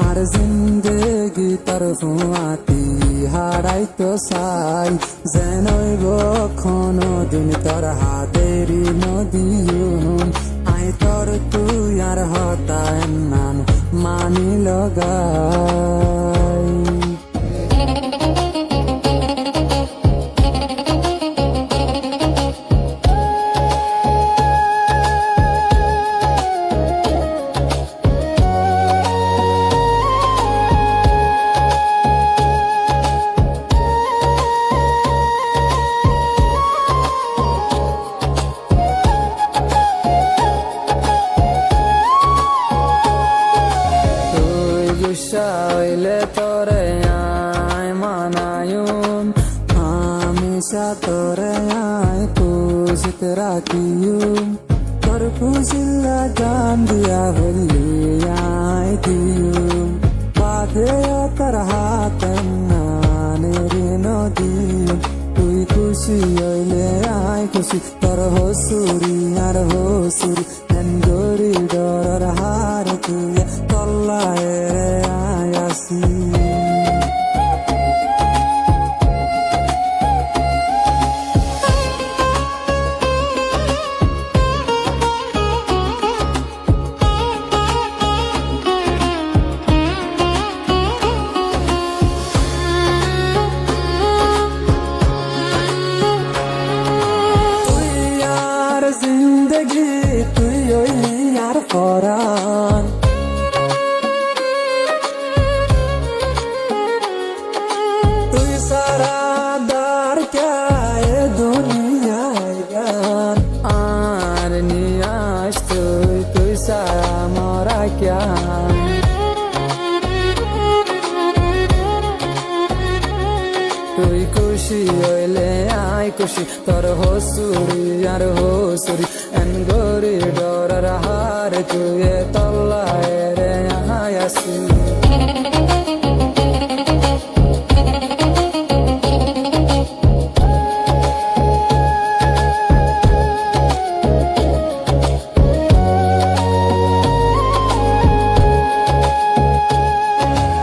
আর জিন্দেগি তোর ফুয়াতি হারাইতো চাই যেনই কোনো দিন তোর হাতেরি নদীয়ুন আই তোর তুই আর হতায় নান মানি লগাই হইলে তোরে আয় মানায়ুম হামেশা তোরে আয় খুশিত রাখিয়ুম তোর খুশিল্লা জান দিয়া হইলি আয় দিয়ুম বাধে তোর হাতে নানের নদী তুই খুশি হইলে আয় খুশি তোর হসুরি আর হসুরি গরি ডর হার তুই তল্লায় জিন্দগি তুই হইলি আর পরাণ তুই সারা দার ক্যায় দুনিয়ায় গান আর নিয়াস তুই সারা মরা ক্যান তুই খুশি হইলে আয় খুশি তোর হসুরি আর হসুরি এন গরি ডরার হার তুই তল্লায় রে আয়াসি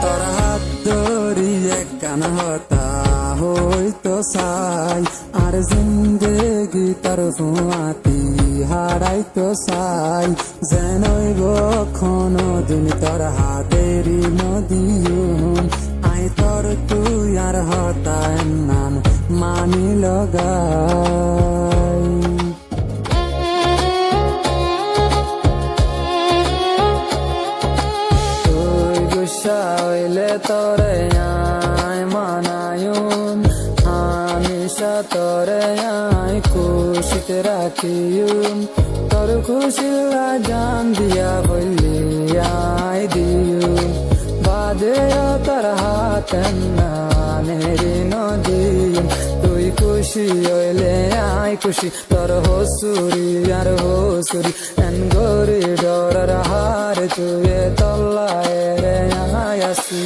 তোর হাত ধরিয়ে কান হতা হইতো চাই আর জিন্দেগি তোর ফুয়াতি হারাইতো চাই যেনই কোনো দিন তোর হাতেরি নদীয়ুন আই তোর তুই আর হতায় নান মানি লগাই তুই গুসা হইলে তোরে আয় মানায়ুন হামেশা তোরে আয় খুশিত রাখিয়ুম তোর খুশিল্লা জান দিয়া বললি আয় দিয়ুম বাদে তোর হাতে নানেরি নদীয়ুম তুই খুশি হইলে আয় খুশি তোর হসুরি আর হসুরি এন গরি ডরার হার তুই তল্লায় রে আয়াসি